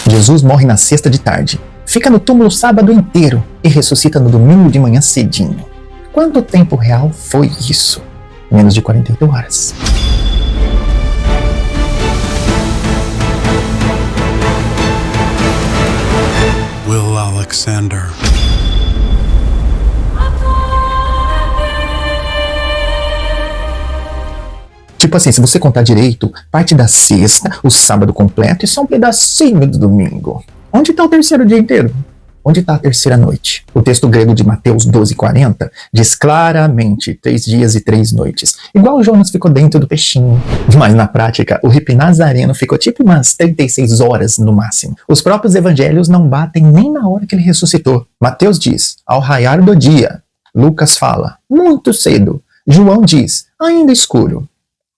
Jesus morre na sexta de tarde, fica no túmulo o sábado inteiro e ressuscita no domingo de manhã cedinho. Quanto tempo real foi isso? Menos de 48 horas. Will Alexander. Tipo assim, se você contar direito, parte da sexta, o sábado completo e só um pedacinho do domingo. Onde está o terceiro dia inteiro? Onde está a terceira noite? O texto grego de Mateus 12:40 diz claramente 3 dias e 3 noites. Igual Jonas ficou dentro do peixinho. Mas na prática, o hippie nazareno ficou tipo umas 36 horas no máximo. Os próprios evangelhos não batem nem na hora que ele ressuscitou. Mateus diz, ao raiar do dia. Lucas fala, muito cedo. João diz, ainda escuro.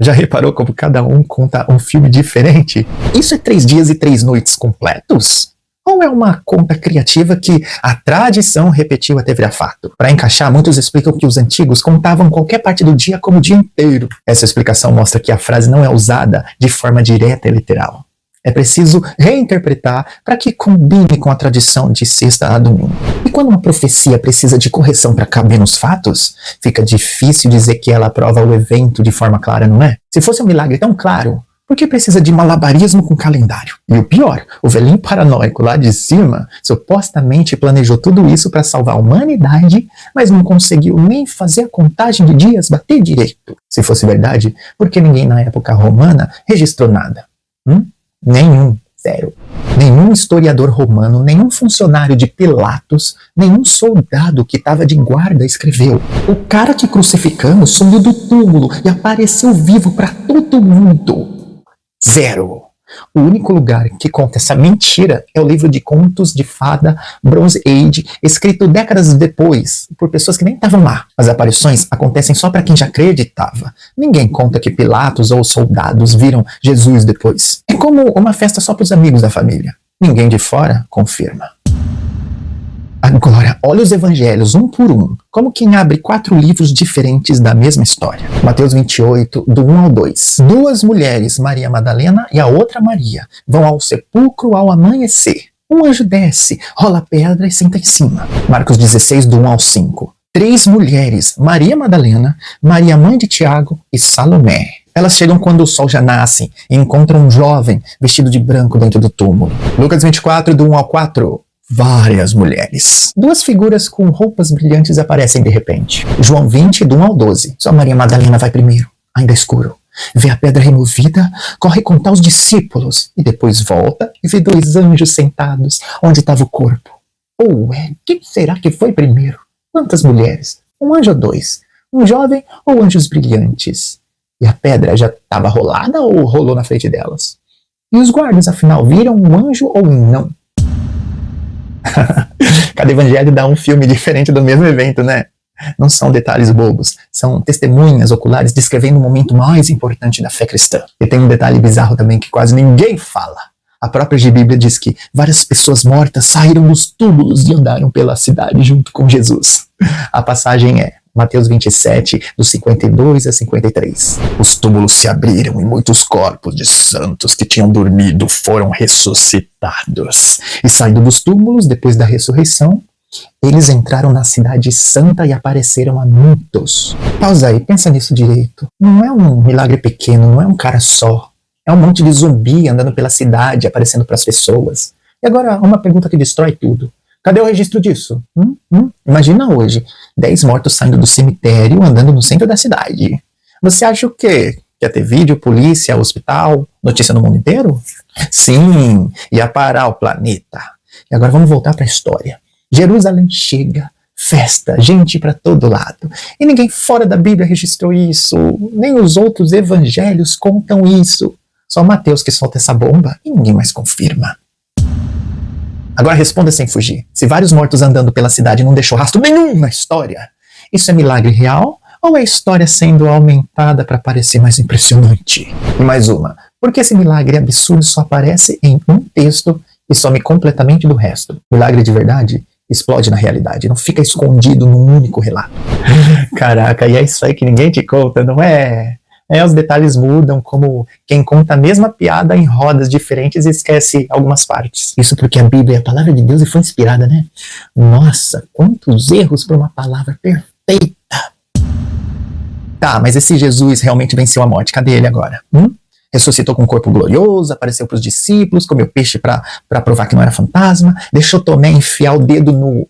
Já reparou como cada um conta um filme diferente? Isso é 3 dias e 3 noites completos? Ou é uma conta criativa que a tradição repetiu até virar fato? Para encaixar, muitos explicam que os antigos contavam qualquer parte do dia como o dia inteiro. Essa explicação mostra que a frase não é usada de forma direta e literal. É preciso reinterpretar para que combine com a tradição de sexta a domingo. E quando uma profecia precisa de correção para caber nos fatos, fica difícil dizer que ela aprova o evento de forma clara, não é? Se fosse um milagre tão claro, por que precisa de malabarismo com calendário? E o pior, o velhinho paranoico lá de cima supostamente planejou tudo isso para salvar a humanidade, mas não conseguiu nem fazer a contagem de dias bater direito. Se fosse verdade, por que ninguém na época romana registrou nada? Nenhum, zero. Nenhum historiador romano, nenhum funcionário de Pilatos, nenhum soldado que estava de guarda escreveu. O cara que crucificamos sumiu do túmulo e apareceu vivo para todo mundo. Zero. O único lugar que conta essa mentira é o livro de contos de fada Bronze Age, escrito décadas depois, por pessoas que nem estavam lá. As aparições acontecem só para quem já acreditava. Ninguém conta que Pilatos ou soldados viram Jesus depois. É como uma festa só para os amigos da família. Ninguém de fora confirma. Agora, olha os evangelhos um por um, como quem abre 4 livros diferentes da mesma história. Mateus 28, do 1 ao 2. 2 mulheres, Maria Madalena e a outra Maria, vão ao sepulcro ao amanhecer. Um anjo desce, rola a pedra e senta em cima. Marcos 16, do 1 ao 5. 3 mulheres, Maria Madalena, Maria mãe de Tiago e Salomé. Elas chegam quando o sol já nasce e encontram um jovem vestido de branco dentro do túmulo. Lucas 24, do 1 ao 4. Várias mulheres. 2 figuras com roupas brilhantes aparecem de repente. João 20, do 1 ao 12. Só Maria Madalena vai primeiro, ainda escuro. Vê a pedra removida, corre contar os discípulos e depois volta e vê 2 anjos sentados onde estava o corpo. Quem será que foi primeiro? Quantas mulheres? Um anjo ou 2? Um jovem ou anjos brilhantes? E a pedra já estava rolada ou rolou na frente delas? E os guardas, afinal, viram um anjo ou não? Cada evangelho dá um filme diferente do mesmo evento, né? Não são detalhes bobos, são testemunhas oculares descrevendo o momento mais importante da fé cristã. E tem um detalhe bizarro também que quase ninguém fala. A própria Bíblia diz que várias pessoas mortas saíram dos túmulos e andaram pela cidade junto com Jesus. A passagem é Mateus 27, dos 52 a 53. Os túmulos se abriram e muitos corpos de santos que tinham dormido foram ressuscitados. E saindo dos túmulos, depois da ressurreição, eles entraram na cidade santa e apareceram a muitos. Pausa aí, pensa nisso direito. Não é um milagre pequeno, não é um cara só. É um monte de zumbi andando pela cidade, aparecendo para as pessoas. E agora, uma pergunta que destrói tudo. Cadê o registro disso? Imagina hoje, 10 mortos saindo do cemitério, andando no centro da cidade. Você acha o quê? Que ia ter vídeo, polícia, hospital, notícia no mundo inteiro? Sim, ia parar o planeta. E agora vamos voltar para a história. Jerusalém chega, festa, gente para todo lado. E ninguém fora da Bíblia registrou isso, nem os outros evangelhos contam isso. Só Mateus que solta essa bomba e ninguém mais confirma. Agora responda sem fugir. Se vários mortos andando pela cidade não deixou rastro nenhum na história, isso é milagre real ou é história sendo aumentada para parecer mais impressionante? E mais uma. Por que esse milagre absurdo só aparece em um texto e some completamente do resto? Milagre de verdade explode na realidade, não fica escondido num único relato. Caraca, e é isso aí que ninguém te conta, não é? Os detalhes mudam, como quem conta a mesma piada em rodas diferentes e esquece algumas partes. Isso porque a Bíblia é a palavra de Deus e foi inspirada, né? Nossa, quantos erros para uma palavra perfeita. Tá, mas esse Jesus realmente venceu a morte. Cadê ele agora? Ressuscitou com um corpo glorioso, apareceu para os discípulos, comeu peixe para provar que não era fantasma, deixou Tomé enfiar o dedo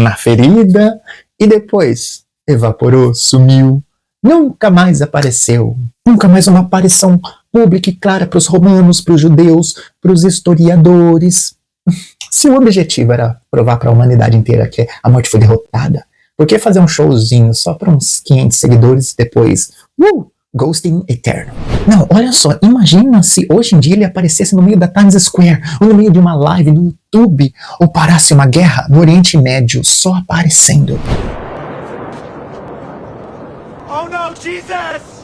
na ferida e depois evaporou, sumiu. Nunca mais apareceu. Nunca mais uma aparição pública e clara para os romanos, para os judeus, para os historiadores. Se o objetivo era provar para a humanidade inteira que a morte foi derrotada, por que fazer um showzinho só para uns 500 seguidores e depois, ghosting eterno? Não, olha só, imagina se hoje em dia ele aparecesse no meio da Times Square, ou no meio de uma live no YouTube, ou parasse uma guerra no Oriente Médio, só aparecendo. Oh no, Jesus!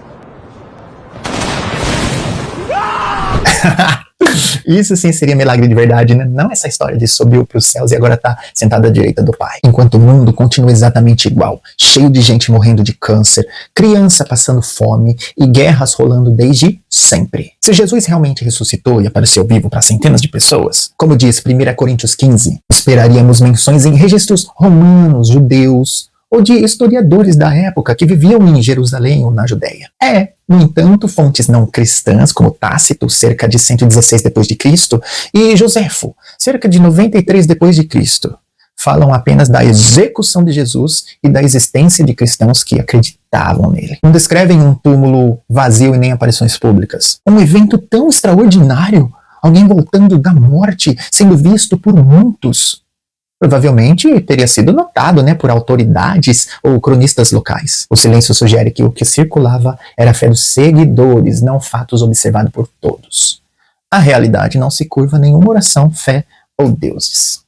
Isso sim seria milagre de verdade, né? Não essa história de subiu para os céus e agora está sentado à direita do Pai. Enquanto o mundo continua exatamente igual, cheio de gente morrendo de câncer, criança passando fome e guerras rolando desde sempre. Se Jesus realmente ressuscitou e apareceu vivo para centenas de pessoas, como diz 1 Coríntios 15, esperaríamos menções em registros romanos, judeus, ou de historiadores da época que viviam em Jerusalém ou na Judéia. No entanto, fontes não cristãs, como Tácito, cerca de 116 d.C., e Joséfo, cerca de 93 d.C., falam apenas da execução de Jesus e da existência de cristãos que acreditavam nele. Não descrevem um túmulo vazio e nem aparições públicas. Um evento tão extraordinário, alguém voltando da morte, sendo visto por muitos. Provavelmente teria sido notado, por autoridades ou cronistas locais. O silêncio sugere que o que circulava era a fé dos seguidores, não fatos observados por todos. A realidade não se curva a nenhuma oração, fé ou deuses.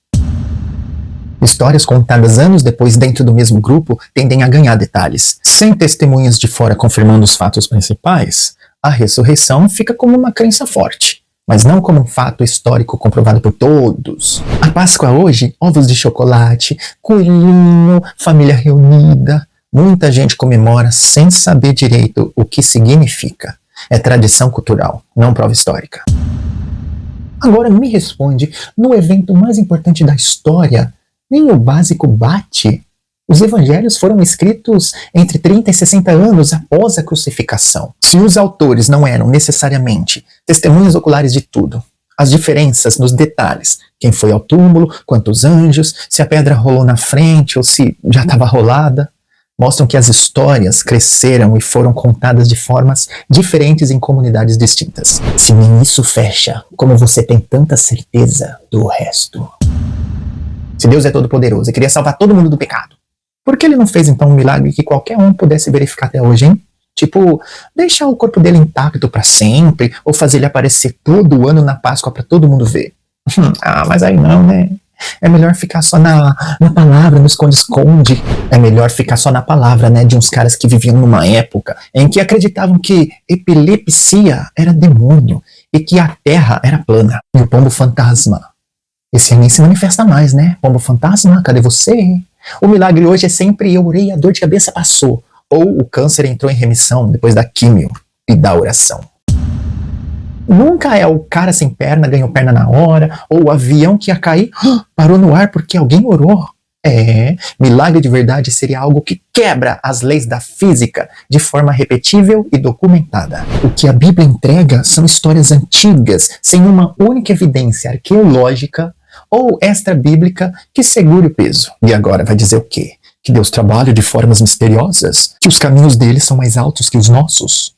Histórias contadas anos depois dentro do mesmo grupo tendem a ganhar detalhes. Sem testemunhas de fora confirmando os fatos principais, a ressurreição fica como uma crença forte, mas não como um fato histórico comprovado por todos. A Páscoa hoje, ovos de chocolate, coelhinho, família reunida. Muita gente comemora sem saber direito o que significa. É tradição cultural, não prova histórica. Agora me responde, no evento mais importante da história, nem o básico bate? Os evangelhos foram escritos entre 30 e 60 anos após a crucificação. Se os autores não eram necessariamente testemunhas oculares de tudo, as diferenças nos detalhes, quem foi ao túmulo, quantos anjos, se a pedra rolou na frente ou se já estava rolada, mostram que as histórias cresceram e foram contadas de formas diferentes em comunidades distintas. Se nem isso fecha, como você tem tanta certeza do resto? Se Deus é todo poderoso e queria salvar todo mundo do pecado, por que ele não fez então um milagre que qualquer um pudesse verificar até hoje, hein? Tipo, deixar o corpo dele intacto para sempre, ou fazer ele aparecer todo ano na Páscoa para todo mundo ver. Mas aí não, né? É melhor ficar só na palavra, no esconde-esconde. É melhor ficar só na palavra, de uns caras que viviam numa época em que acreditavam que epilepsia era demônio e que a terra era plana. E o pombo fantasma, esse aí nem se manifesta mais, né? Pombo fantasma, cadê você? O milagre hoje é sempre eu orei e a dor de cabeça passou. Ou o câncer entrou em remissão depois da químio e da oração. Nunca é o cara sem perna ganhou perna na hora, ou o avião que ia cair parou no ar porque alguém orou. Milagre de verdade seria algo que quebra as leis da física de forma repetível e documentada. O que a Bíblia entrega são histórias antigas, sem uma única evidência arqueológica ou extra-bíblica que segure o peso. E agora vai dizer o quê? Que Deus trabalha de formas misteriosas? Que os caminhos dele são mais altos que os nossos?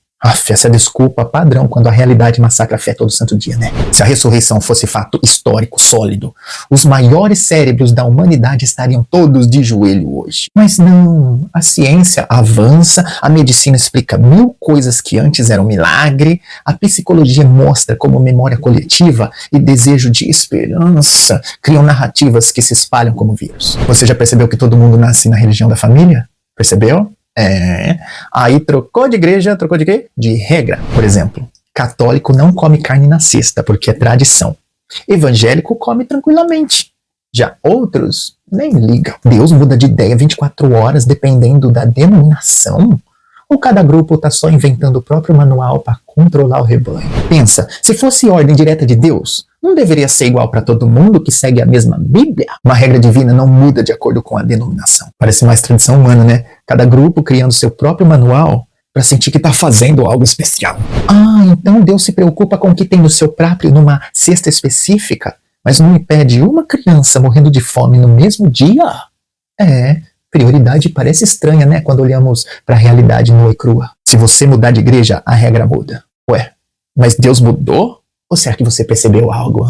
Essa desculpa padrão quando a realidade massacra a fé todo santo dia, né? Se a ressurreição fosse fato histórico sólido, os maiores cérebros da humanidade estariam todos de joelho hoje. Mas não, a ciência avança, a medicina explica 1000 coisas que antes eram milagre, a psicologia mostra como memória coletiva e desejo de esperança criam narrativas que se espalham como vírus. Você já percebeu que todo mundo nasce na religião da família? Percebeu? Aí trocou de igreja, trocou de quê? De regra. Por exemplo, católico não come carne na sexta, porque é tradição. Evangélico come tranquilamente. Já outros nem ligam. Deus muda de ideia 24 horas dependendo da denominação. Ou cada grupo está só inventando o próprio manual para controlar o rebanho? Pensa, se fosse ordem direta de Deus, não deveria ser igual para todo mundo que segue a mesma Bíblia? Uma regra divina não muda de acordo com a denominação. Parece mais tradição humana, né? Cada grupo criando seu próprio manual para sentir que está fazendo algo especial. Ah, então Deus se preocupa com o que tem no seu próprio numa cesta específica, mas não impede uma criança morrendo de fome no mesmo dia? Prioridade parece estranha, né? Quando olhamos para a realidade nua e crua. Se você mudar de igreja, a regra muda. Ué, mas Deus mudou? Ou será que você percebeu algo?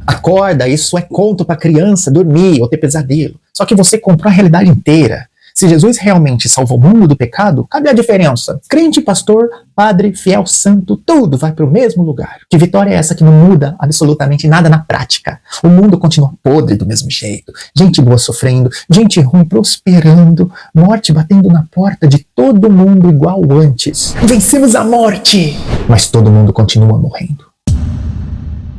Acorda, isso é conto para criança dormir ou ter pesadelo. Só que você comprou a realidade inteira. Se Jesus realmente salvou o mundo do pecado, cadê a diferença? Crente, pastor, padre, fiel, santo, tudo vai para o mesmo lugar. Que vitória é essa que não muda absolutamente nada na prática? O mundo continua podre do mesmo jeito. Gente boa sofrendo, gente ruim prosperando, morte batendo na porta de todo mundo igual antes. Vencemos a morte! Mas todo mundo continua morrendo.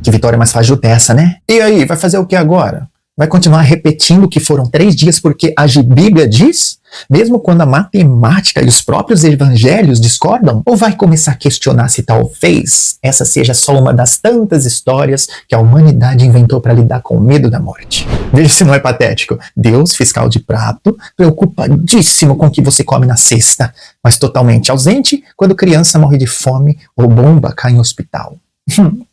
Que vitória mais fajuta é essa, né? E aí, vai fazer o que agora? Vai continuar repetindo que foram 3 dias porque a Bíblia diz? Mesmo quando a matemática e os próprios evangelhos discordam? Ou vai começar a questionar se talvez essa seja só uma das tantas histórias que a humanidade inventou para lidar com o medo da morte? Veja se não é patético. Deus, fiscal de prato, preocupadíssimo com o que você come na cesta, mas totalmente ausente quando criança morre de fome ou bomba cai em hospital.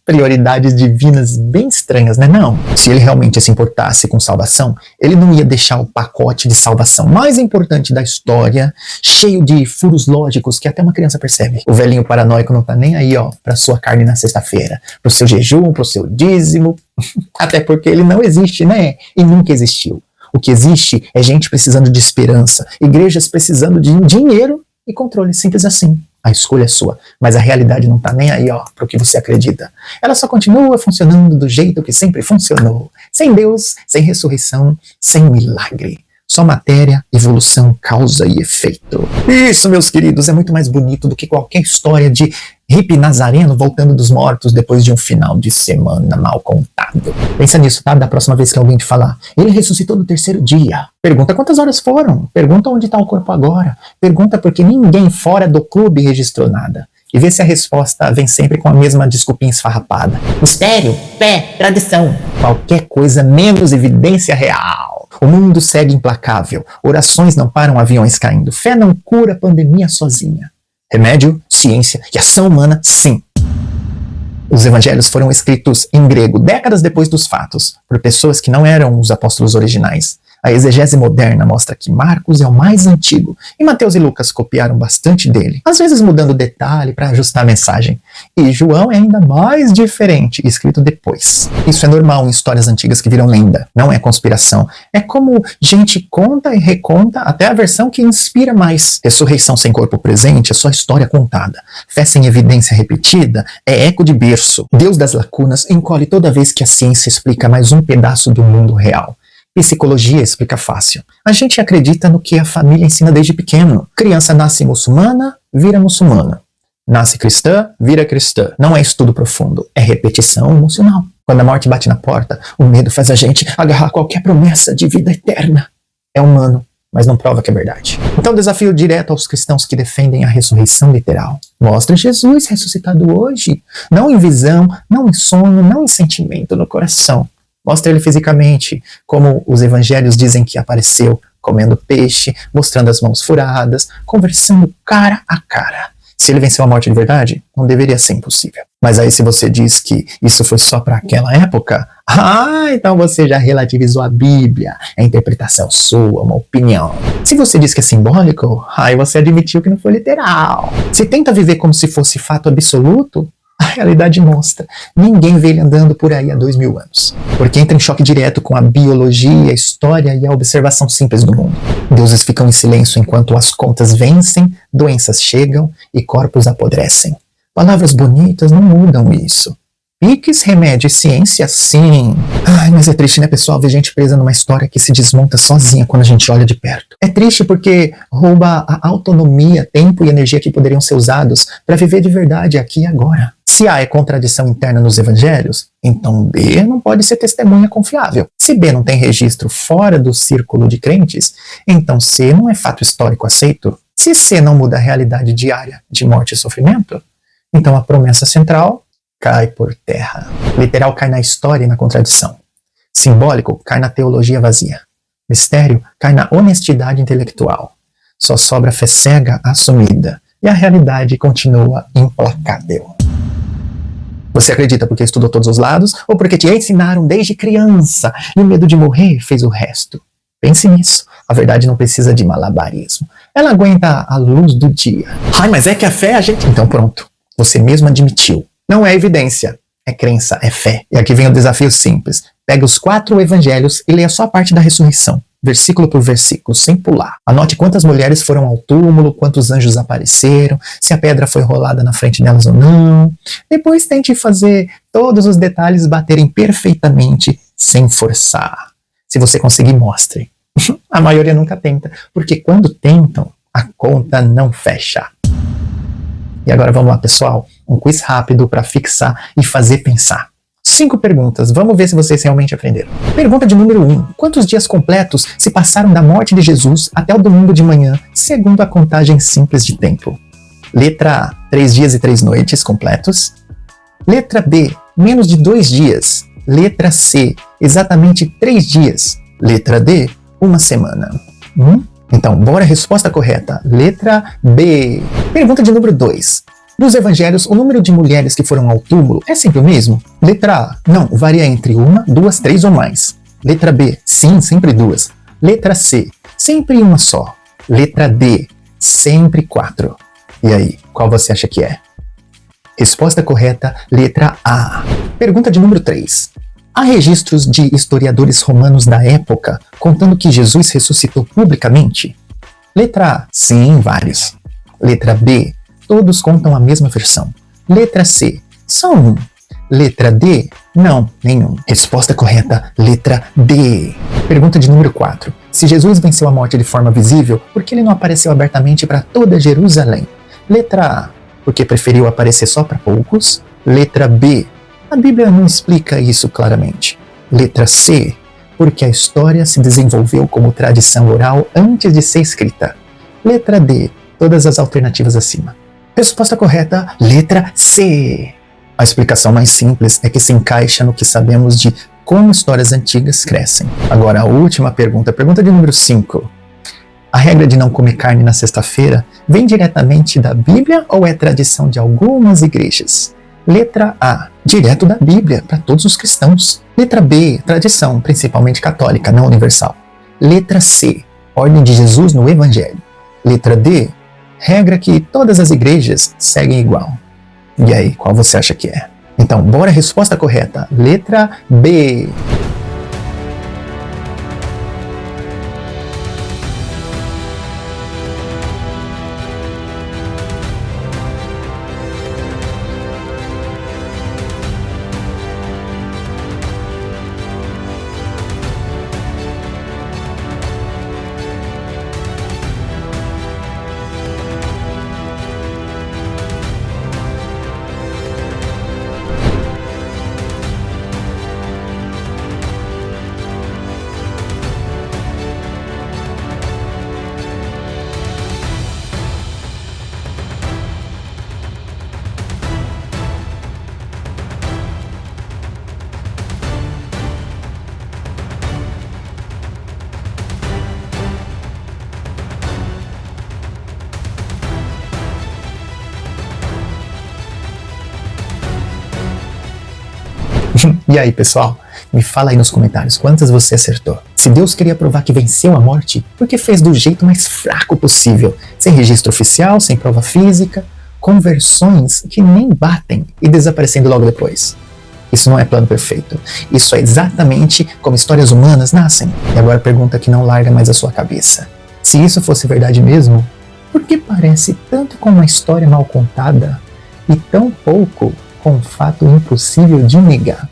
Prioridades divinas bem estranhas, né não? Se ele realmente se importasse com salvação, ele não ia deixar o pacote de salvação mais importante da história, cheio de furos lógicos que até uma criança percebe. O velhinho paranoico não tá nem aí, pra sua carne na sexta-feira, pro seu jejum, pro seu dízimo, até porque ele não existe, né? E nunca existiu. O que existe é gente precisando de esperança, igrejas precisando de dinheiro e controle, simples assim. A escolha é sua, mas a realidade não tá nem aí, pro que você acredita. Ela só continua funcionando do jeito que sempre funcionou. Sem Deus, sem ressurreição, sem milagre. Só matéria, evolução, causa e efeito. Isso, meus queridos, é muito mais bonito do que qualquer história de hippie nazareno voltando dos mortos depois de um final de semana mal contado. Pensa nisso, tá? Da próxima vez que alguém te falar. Ele ressuscitou no 3º dia. Pergunta quantas horas foram. Pergunta onde está o corpo agora. Pergunta porque ninguém fora do clube registrou nada. E vê se a resposta vem sempre com a mesma desculpinha esfarrapada. Mistério, fé, tradição. Qualquer coisa menos evidência real. O mundo segue implacável. Orações não param aviões caindo. Fé não cura a pandemia sozinha. Remédio, ciência e ação humana, sim. Os evangelhos foram escritos em grego décadas depois dos fatos, por pessoas que não eram os apóstolos originais. A exegese moderna mostra que Marcos é o mais antigo, e Mateus e Lucas copiaram bastante dele, às vezes mudando detalhe para ajustar a mensagem. E João é ainda mais diferente, escrito depois. Isso é normal em histórias antigas que viram lenda, não é conspiração. É como gente conta e reconta até a versão que inspira mais. Ressurreição sem corpo presente é só história contada. Fé sem evidência repetida é eco de berço. Deus das lacunas encolhe toda vez que a ciência explica mais um pedaço do mundo real. Psicologia explica fácil. A gente acredita no que a família ensina desde pequeno. Criança nasce muçulmana, vira muçulmana. Nasce cristã, vira cristã. Não é estudo profundo, é repetição emocional. Quando a morte bate na porta, o medo faz a gente agarrar qualquer promessa de vida eterna. É humano, mas não prova que é verdade. Então desafio direto aos cristãos que defendem a ressurreição literal. Mostre Jesus ressuscitado hoje. Não em visão, não em sonho, não em sentimento no coração. Mostra ele fisicamente, como os evangelhos dizem que apareceu, comendo peixe, mostrando as mãos furadas, conversando cara a cara. Se ele venceu a morte de verdade, não deveria ser impossível. Mas aí se você diz que isso foi só para aquela época, então você já relativizou a Bíblia, é interpretação sua, uma opinião. Se você diz que é simbólico, aí você admitiu que não foi literal. Se tenta viver como se fosse fato absoluto, a realidade mostra. Ninguém vê ele andando por aí há 2000 anos. Porque entra em choque direto com a biologia, a história e a observação simples do mundo. Deuses ficam em silêncio enquanto as contas vencem, doenças chegam e corpos apodrecem. Palavras bonitas não mudam isso. Piques, remédio e ciência, sim. Mas é triste, né, pessoal, ver gente presa numa história que se desmonta sozinha quando a gente olha de perto. É triste porque rouba a autonomia, tempo e energia que poderiam ser usados para viver de verdade aqui e agora. Se A é contradição interna nos evangelhos, então B não pode ser testemunha confiável. Se B não tem registro fora do círculo de crentes, então C não é fato histórico aceito. Se C não muda a realidade diária de morte e sofrimento, então a promessa central cai por terra. Literal cai na história e na contradição. Simbólico cai na teologia vazia. Mistério cai na honestidade intelectual. Só sobra fé cega assumida e a realidade continua implacável. Você acredita porque estudou todos os lados ou porque te ensinaram desde criança e o medo de morrer fez o resto? Pense nisso. A verdade não precisa de malabarismo. Ela aguenta a luz do dia. Ai, mas é que a fé a gente... Então pronto. Você mesmo admitiu. Não é evidência. É crença, é fé. E aqui vem o desafio simples. Pega os 4 evangelhos e leia só a parte da ressurreição. Versículo por versículo, sem pular. Anote quantas mulheres foram ao túmulo, quantos anjos apareceram, se a pedra foi rolada na frente delas ou não. Depois tente fazer todos os detalhes baterem perfeitamente, sem forçar. Se você conseguir, mostre. A maioria nunca tenta, porque quando tentam, a conta não fecha. E agora vamos lá, pessoal. Um quiz rápido para fixar e fazer pensar. 5 perguntas, vamos ver se vocês realmente aprenderam. Pergunta de número 1. Quantos dias completos se passaram da morte de Jesus até o domingo de manhã, segundo a contagem simples de tempo? Letra A, 3 dias e 3 noites completos. Letra B, menos de 2 dias. Letra C, exatamente 3 dias. Letra D, 1 semana. Então, bora a resposta correta. Letra B. Pergunta de número 2. Nos evangelhos, o número de mulheres que foram ao túmulo é sempre o mesmo? Letra A, não, varia entre 1, 2, 3 ou mais. Letra B, sim, sempre 2. Letra C, sempre uma só. Letra D, sempre 4. E aí, qual você acha que é? Resposta correta, letra A. Pergunta de número 3. Há registros de historiadores romanos da época contando que Jesus ressuscitou publicamente? Letra A, sim, vários. Letra B, todos contam a mesma versão. Letra C, só um. Letra D, não, nenhum. Resposta correta, letra D. Pergunta de número 4. Se Jesus venceu a morte de forma visível, por que ele não apareceu abertamente para toda Jerusalém? Letra A, porque preferiu aparecer só para poucos. Letra B, a Bíblia não explica isso claramente. Letra C, porque a história se desenvolveu como tradição oral antes de ser escrita. Letra D, todas as alternativas acima. Resposta correta, letra C. A explicação mais simples é que se encaixa no que sabemos de como histórias antigas crescem. Agora a última pergunta, pergunta de número 5. A regra de não comer carne na sexta-feira vem diretamente da Bíblia ou é tradição de algumas igrejas? Letra A, direto da Bíblia, para todos os cristãos. Letra B, tradição, principalmente católica, não universal. Letra C, ordem de Jesus no Evangelho. Letra D, regra que todas as igrejas seguem igual. E aí, qual você acha que é? Então, bora a resposta correta. Letra B. E aí, pessoal? Me fala aí nos comentários quantas você acertou. Se Deus queria provar que venceu a morte, por que fez do jeito mais fraco possível? Sem registro oficial, sem prova física, com versões que nem batem e desaparecendo logo depois. Isso não é plano perfeito. Isso é exatamente como histórias humanas nascem. E agora a pergunta que não larga mais a sua cabeça. Se isso fosse verdade mesmo, por que parece tanto com uma história mal contada e tão pouco com um fato impossível de negar?